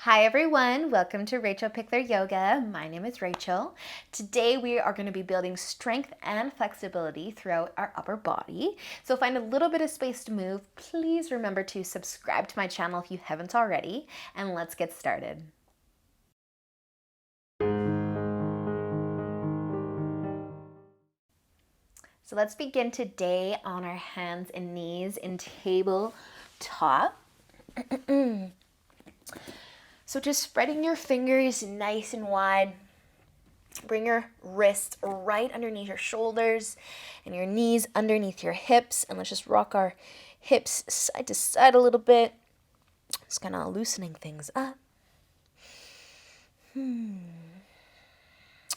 Hi everyone, welcome to Rachel Pichler Yoga. My name is Rachel. Today we are going to be building strength and flexibility throughout our upper body. So find a little bit of space to move. Please remember to subscribe to my channel if you haven't already, and let's get started. So let's begin today on our hands and knees in tabletop. So just spreading your fingers nice and wide. Bring your wrists right underneath your shoulders and your knees underneath your hips. And let's just rock our hips side to side a little bit. Just kind of loosening things up.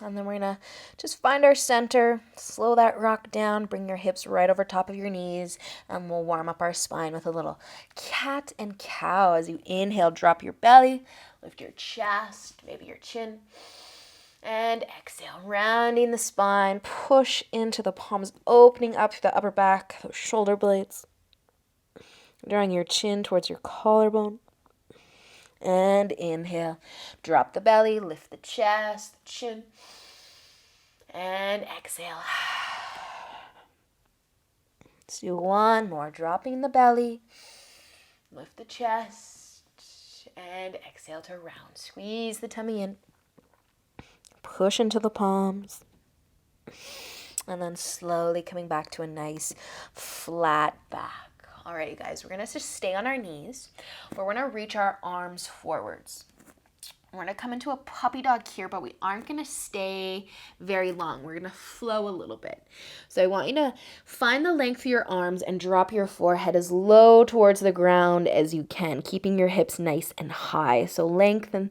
And then we're going to just find our center. Slow that rock down. Bring your hips right over top of your knees. And we'll warm up our spine with a little cat and cow. As you inhale, drop your belly. Lift your chest, maybe your chin. And exhale, rounding the spine. Push into the palms, opening up through the upper back, those shoulder blades. Drawing your chin towards your collarbone. And inhale. Drop the belly, lift the chest, the chin. And exhale. Let's do one more. Dropping the belly. Lift the chest. And exhale to round. Squeeze the tummy in. Push into the palms. And then slowly coming back to a nice flat back. All right, you guys, we're going to just stay on our knees. We're going to reach our arms forwards. We're going to come into a puppy dog here, but we aren't going to stay very long. We're going to flow a little bit. So I want you to find the length of your arms and drop your forehead as low towards the ground as you can, keeping your hips nice and high. So lengthen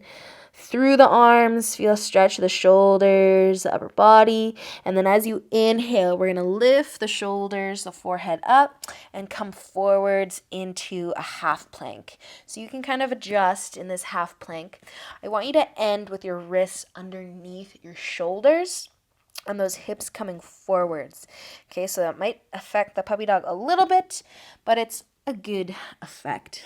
through the arms, feel a stretch of the shoulders, the upper body. And then as you inhale, we're going to lift the shoulders, the forehead up, and come forwards into a half plank. So you can kind of adjust in this half plank. I want you to end with your wrists underneath your shoulders and those hips coming forwards. Okay, so that might affect the puppy dog a little bit, but it's a good effect.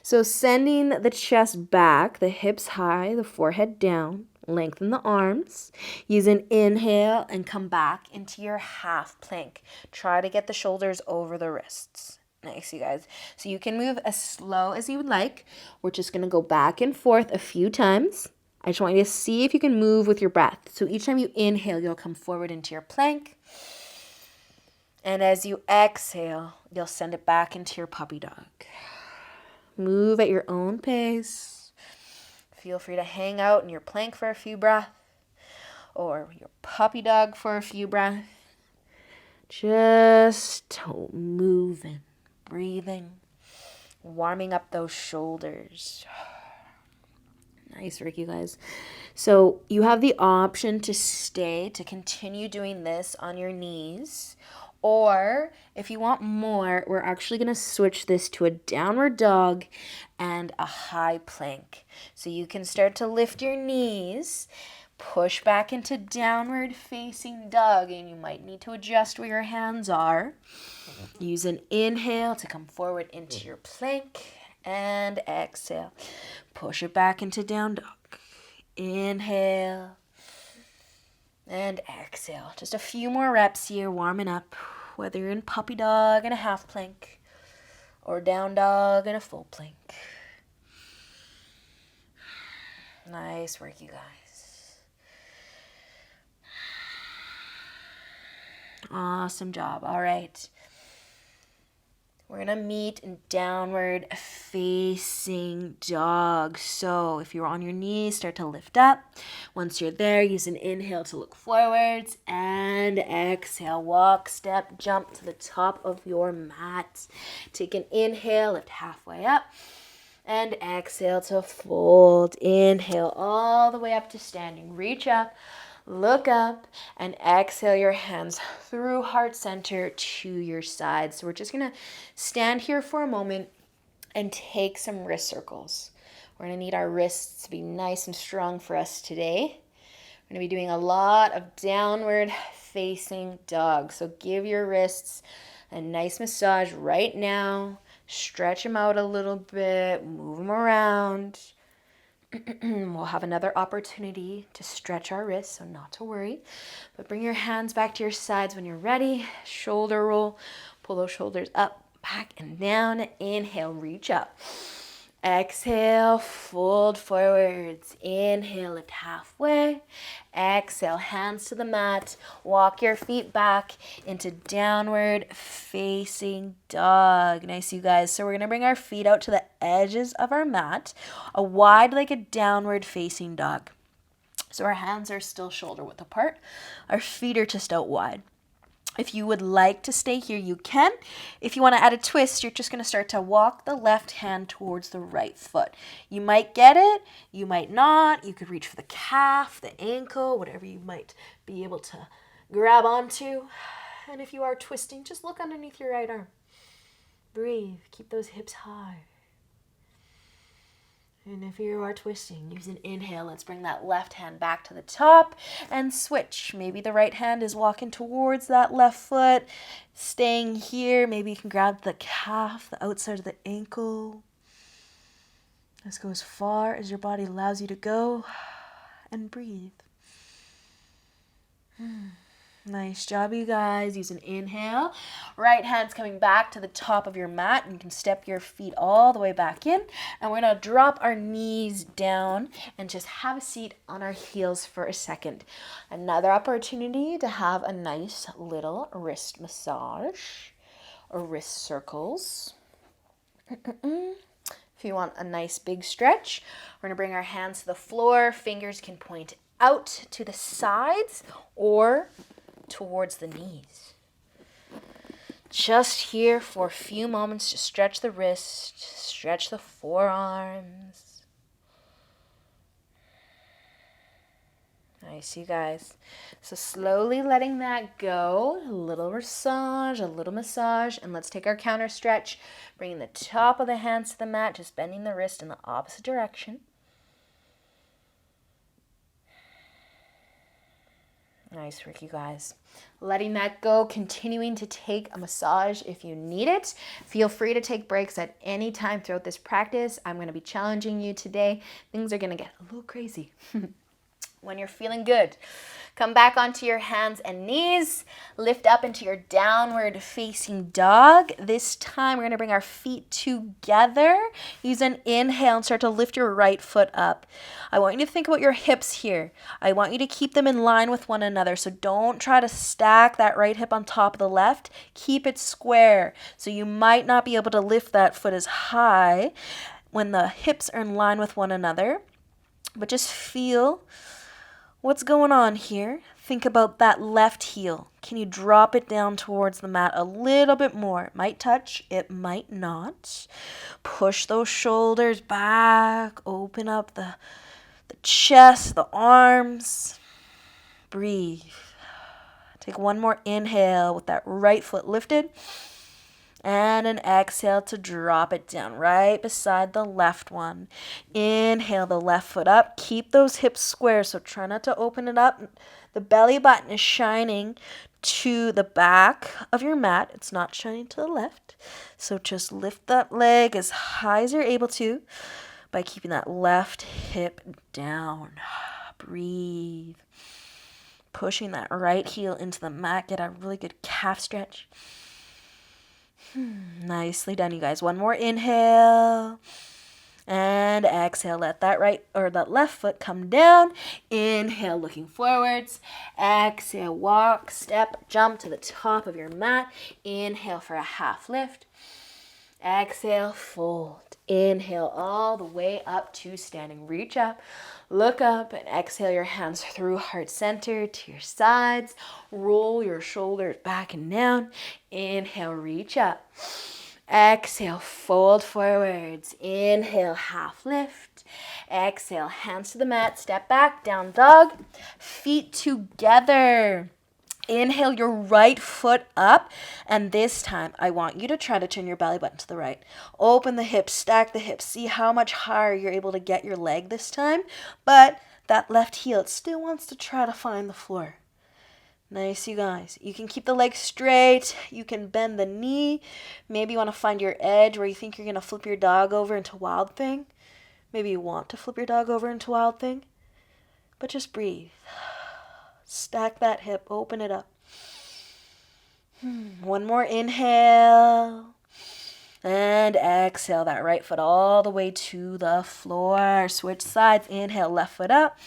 So sending the chest back, the hips high, the forehead down, lengthen the arms. Use an inhale and come back into your half plank. Try to get the shoulders over the wrists. Nice, you guys. So you can move as slow as you would like. We're just going to go back and forth a few times. I just want you to see if you can move with your breath. So each time you inhale, you'll come forward into your plank. And as you exhale, you'll send it back into your puppy dog. Move at your own pace. Feel free to hang out in your plank for a few breaths or your puppy dog for a few breaths. Just moving, breathing, warming up those shoulders. Nice work, you guys. So you have the option to continue doing this on your knees. Or if you want more, we're actually going to switch this to a downward dog and a high plank. So you can start to lift your knees, push back into downward facing dog, and you might need to adjust where your hands are. Use an inhale to come forward into your plank and exhale. Push it back into down dog. Inhale and exhale. Just a few more reps here, warming up, whether you're in puppy dog and a half plank or down dog and a full plank. Nice work, you guys. Awesome job. All right. We're going to meet in downward facing dog. So if you're on your knees, start to lift up. Once you're there, use an inhale to look forwards and exhale. Walk, step, jump to the top of your mat. Take an inhale, lift halfway up. And exhale to fold. Inhale all the way up to standing. Reach up. Look up and exhale your hands through heart center to your side. So we're just going to stand here for a moment and take some wrist circles. We're going to need our wrists to be nice and strong for us today. We're going to be doing a lot of downward facing dog. So give your wrists a nice massage right now. Stretch them out a little bit. Move them around. We'll have another opportunity to stretch our wrists, so not to worry. But bring your hands back to your sides when you're ready. Shoulder roll. Pull those shoulders up, back, and down. Inhale, reach up. Exhale, fold forwards. Inhale, lift halfway. Exhale, hands to the mat. Walk your feet back into downward facing dog. Nice, you guys. So we're going to bring our feet out to the edges of our mat, a wide-legged downward facing dog. So our hands are still shoulder width apart. Our feet are just out wide. If you would like to stay here, you can. If you want to add a twist, you're just going to start to walk the left hand towards the right foot. You might get it, you might not. You could reach for the calf, the ankle, whatever you might be able to grab onto. And if you are twisting, just look underneath your right arm. Breathe. Keep those hips high. And if you are twisting, use an inhale. Let's bring that left hand back to the top and switch. Maybe the right hand is walking towards that left foot, staying here. Maybe you can grab the calf, the outside of the ankle. Let's go as far as your body allows you to go and breathe. Nice job, you guys. Use an inhale. Right hand's coming back to the top of your mat. You can step your feet all the way back in. And we're going to drop our knees down and just have a seat on our heels for a second. Another opportunity to have a nice little wrist massage or wrist circles. If you want a nice big stretch, we're going to bring our hands to the floor. Fingers can point out to the sides or towards the knees. Just here for a few moments to stretch the wrist, stretch the forearms. Nice, you guys. So slowly letting that go. A little massage, and let's take our counter stretch. Bringing the top of the hands to the mat, just bending the wrist in the opposite direction. Nice work, you guys. Letting that go, continuing to take a massage if you need it. Feel free to take breaks at any time throughout this practice. I'm going to be challenging you today. Things are going to get a little crazy. When you're feeling good, come back onto your hands and knees. Lift up into your downward facing dog. This time we're going to bring our feet together. Use an inhale and start to lift your right foot up. I want you to think about your hips here. I want you to keep them in line with one another. So don't try to stack that right hip on top of the left. Keep it square. So you might not be able to lift that foot as high when the hips are in line with one another. But just feel what's going on here. Think about that left heel. Can you drop it down towards the mat a little bit more? It might touch, it might not. Push those shoulders back. Open up the chest, the arms. Breathe. Take one more inhale with that right foot lifted. And an exhale to drop it down right beside the left one. Inhale the left foot up. Keep those hips square, so try not to open it up. The belly button is shining to the back of your mat. It's not shining to the left. So just lift that leg as high as you're able to by keeping that left hip down. Breathe. Pushing that right heel into the mat. Get a really good calf stretch. Nicely done, you guys. One more inhale and exhale. Let that right or that left foot come down. Inhale, looking forwards. Exhale, walk, step, jump to the top of your mat. Inhale for a half lift. Exhale, fold. Inhale all the way up to standing. Reach up, look up, and exhale your hands through heart center to your sides. Roll your shoulders back and down. Inhale, reach up. Exhale, fold forwards. Inhale, half lift. Exhale, hands to the mat. Step back, down dog. Feet together. Inhale your right foot up, and this time I want you to try to turn your belly button to the right. Open the hips, stack the hips. See how much higher you're able to get your leg this time, but that left heel, it still wants to try to find the floor. Nice, you guys. You can keep the leg straight. You can bend the knee. Maybe you want to find your edge where you think you're going to flip your dog over into wild thing. Maybe you want to flip your dog over into Wild Thing, but just breathe. Stack that hip, open it up. One more inhale. And exhale that right foot all the way to the floor. Switch sides. Inhale, left foot up.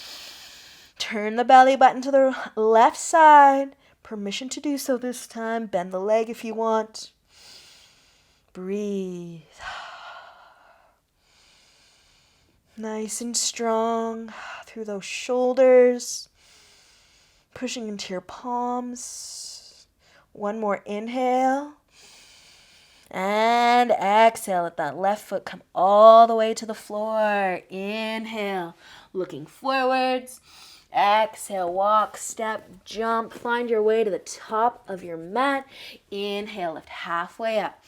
Turn the belly button to the left side. Permission to do so this time. Bend the leg if you want. Breathe. Nice and strong through those shoulders. Pushing into your palms. One more inhale. And exhale. Let that left foot come all the way to the floor. Inhale. Looking forwards. Exhale. Walk, step, jump. Find your way to the top of your mat. Inhale. Lift halfway up.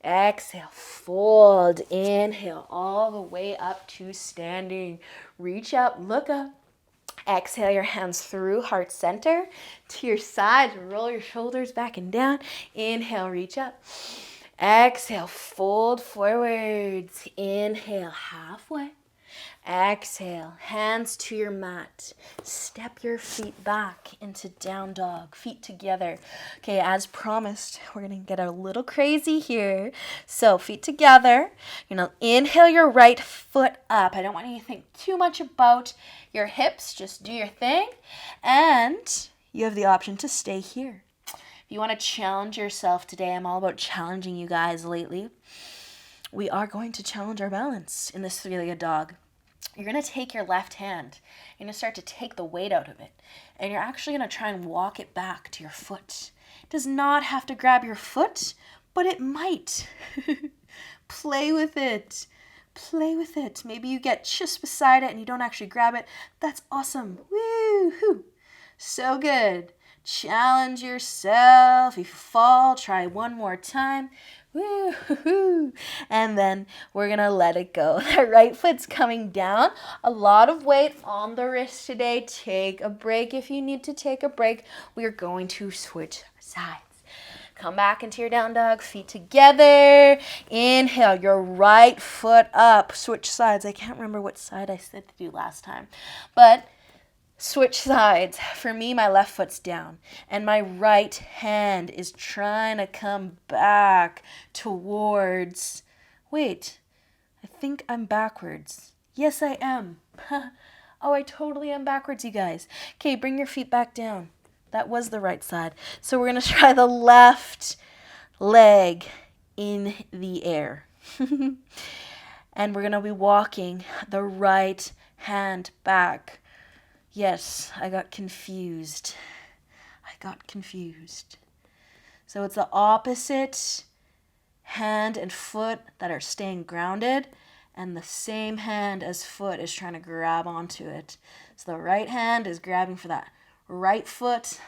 Exhale. Fold. Inhale. All the way up to standing. Reach up. Look up. Exhale your hands through heart center to your sides. Roll your shoulders back and down. Inhale, reach up. Exhale, fold forwards. Inhale, halfway. Exhale, hands to your mat. Step your feet back into down dog, feet together. Okay, as promised, we're going to get a little crazy here. So feet together. You're going to inhale your right foot up. I don't want you to think too much about your hips. Just do your thing. And you have the option to stay here. If you want to challenge yourself today, I'm all about challenging you guys lately. We are going to challenge our balance in this three-legged dog. You're going to take your left hand. You're going to start to take the weight out of it. And you're actually going to try and walk it back to your foot. It does not have to grab your foot, but it might. Play with it. Play with it. Maybe you get just beside it and you don't actually grab it. That's awesome. Woo-hoo. So good. Challenge yourself. If you fall, try one more time. Woo-hoo. And then we're going to let it go. That right foot's coming down. A lot of weight on the wrist today. Take a break if you need to take a break. We are going to switch sides. Come back into your down dog, feet together. Inhale, your right foot up. Switch sides. I can't remember what side I said to do last time. But switch sides. For me, my left foot's down. And my right hand is trying to come back towards... Wait, I think I'm backwards. Yes, I am. Oh, I totally am backwards, you guys. Okay, bring your feet back down. That was the right side. So we're going to try the left leg in the air. And we're going to be walking the right hand back. Yes, I got confused. So it's the opposite hand and foot that are staying grounded, and the same hand as foot is trying to grab onto it. So the right hand is grabbing for that right foot.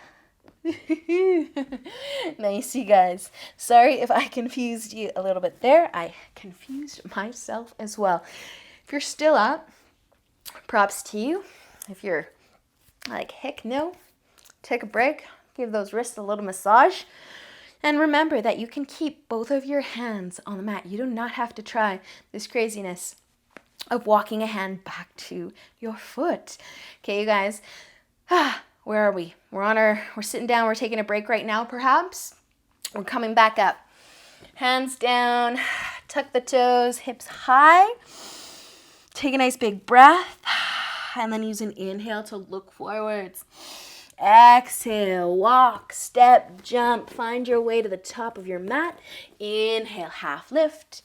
Nice, you guys. Sorry if I confused you a little bit there. I confused myself as well. If you're still up, props to you. If you're like, heck no, take a break, give those wrists a little massage. And remember that you can keep both of your hands on the mat. You do not have to try this craziness of walking a hand back to your foot. Okay, you guys. Where are we? We're sitting down. We're taking a break right now, perhaps. We're coming back up. Hands down. Tuck the toes. Hips high. Take a nice big breath. And then use an inhale to look forwards. Exhale. Walk, step, jump. Find your way to the top of your mat. Inhale. Half lift.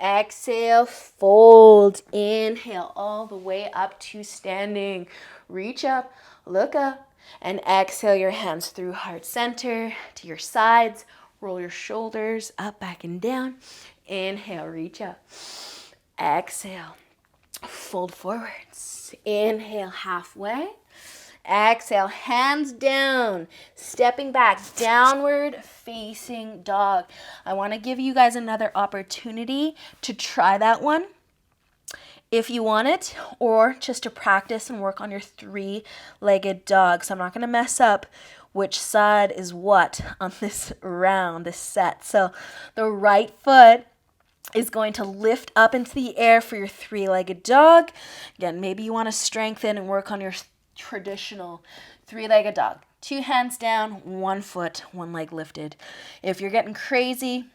Exhale. Fold. Inhale. All the way up to standing. Reach up. Look up. And exhale your hands through heart center to your sides. Roll your shoulders up, back, and down. Inhale, reach up. Exhale, fold forwards. Inhale, halfway. Exhale, hands down. Stepping back, downward facing dog. I want to give you guys another opportunity to try that one, if you want it, or just to practice and work on your three-legged dog. So I'm not going to mess up which side is what on this round, this set. So the right foot is going to lift up into the air for your three-legged dog. Again, maybe you want to strengthen and work on your traditional three-legged dog. 2 hands down, 1 foot, 1 leg lifted. If you're getting crazy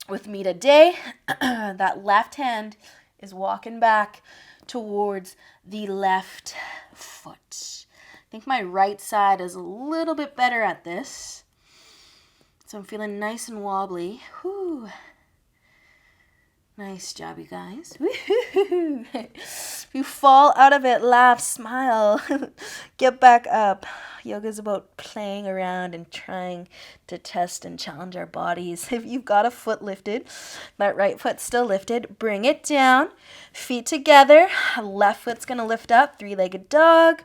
with me today, that left hand is walking back towards the left foot. I think my right side is a little bit better at this. So I'm feeling nice and wobbly. Whew. Nice job, you guys. Woo-hoo-hoo. If you fall out of it, laugh, smile, get back up. Yoga is about playing around and trying to test and challenge our bodies. If you've got a foot lifted, that right foot's still lifted, bring it down. Feet together. Left foot's going to lift up. Three-legged dog.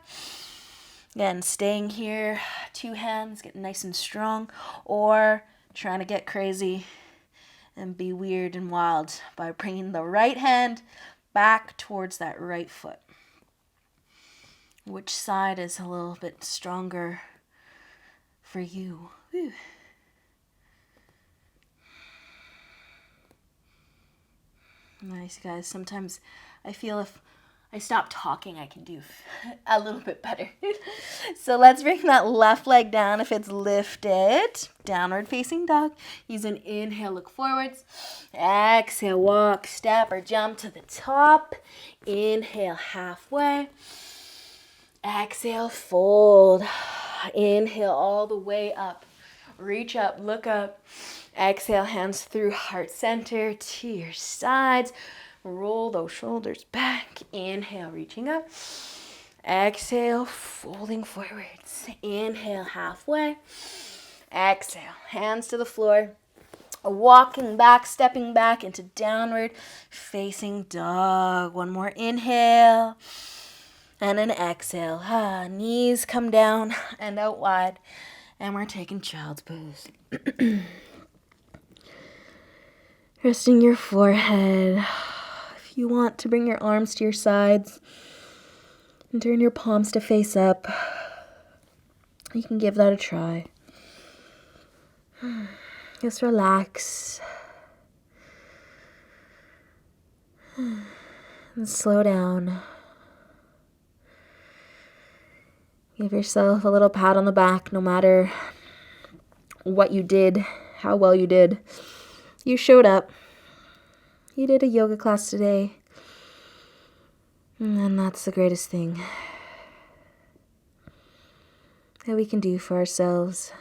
Again, staying here. 2 hands, getting nice and strong. Or trying to get crazy and be weird and wild by bringing the right hand back towards that right foot. Which side is a little bit stronger for you? Whew. Nice, guys. Sometimes I feel if I stop talking, I can do a little bit better. So let's bring that left leg down if it's lifted. Downward facing dog. Use an inhale, look forwards. Exhale, walk, step, or jump to the top. Inhale, halfway. Exhale, fold. Inhale all the way up. Reach up, look up. Exhale, hands through heart center to your sides. Roll those shoulders back. Inhale, reaching up. Exhale, folding forwards. Inhale, halfway. Exhale, hands to the floor. Walking back, stepping back into downward facing dog. One more inhale. And an exhale. Knees come down and out wide. And we're taking child's pose. Resting your forehead. If you want to bring your arms to your sides and turn your palms to face up, you can give that a try. Just relax. And slow down. Give yourself a little pat on the back no matter what you did, how well you did. You showed up. You did a yoga class today. And that's the greatest thing that we can do for ourselves.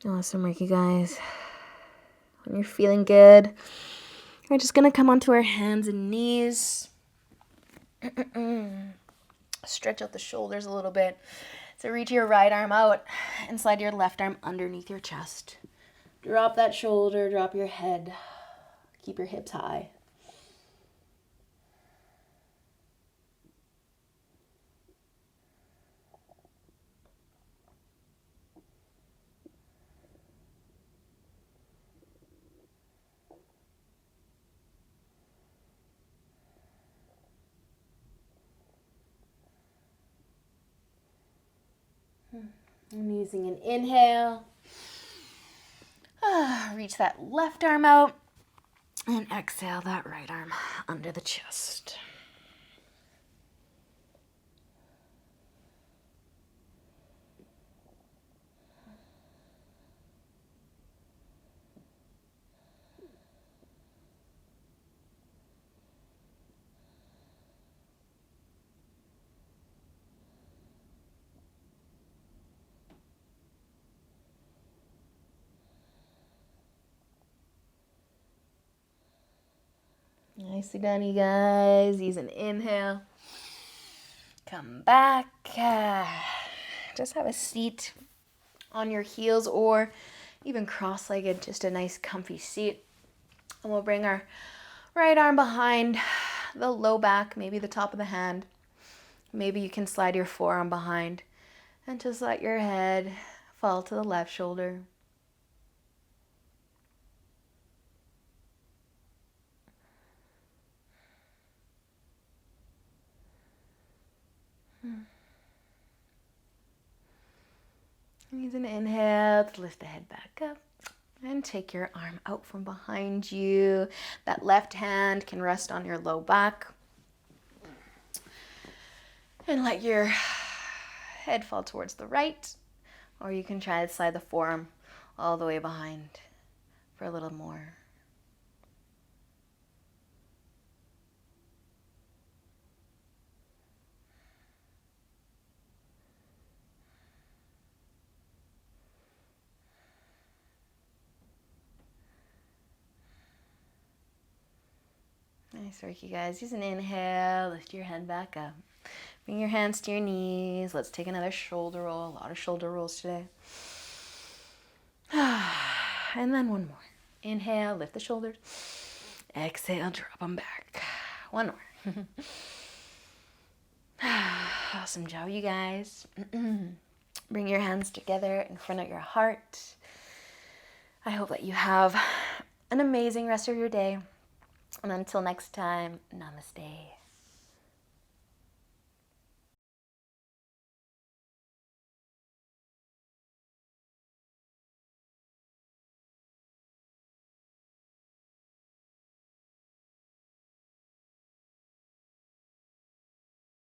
Awesome work, you guys. When you're feeling good, we're just going to come onto our hands and knees. Stretch out the shoulders a little bit. So reach your right arm out and slide your left arm underneath your chest. Drop that shoulder, drop your head. Keep your hips high. I'm using an inhale. Reach that left arm out. And exhale that right arm under the chest. Nicely done, you guys. Use an inhale. Come back. Just have a seat on your heels or even cross-legged, just a nice comfy seat. And we'll bring our right arm behind the low back, maybe the top of the hand. Maybe you can slide your forearm behind and just let your head fall to the left shoulder. Use an inhale to lift the head back up. And take your arm out from behind you. That left hand can rest on your low back. And let your head fall towards the right. Or you can try to slide the forearm all the way behind for a little more. Nice work, you guys. Use an inhale, lift your head back up. Bring your hands to your knees. Let's take another shoulder roll. A lot of shoulder rolls today. And then one more. Inhale, lift the shoulders. Exhale, drop them back. One more. Awesome job, you guys. Bring your hands together in front of your heart. I hope that you have an amazing rest of your day. And until next time, namaste.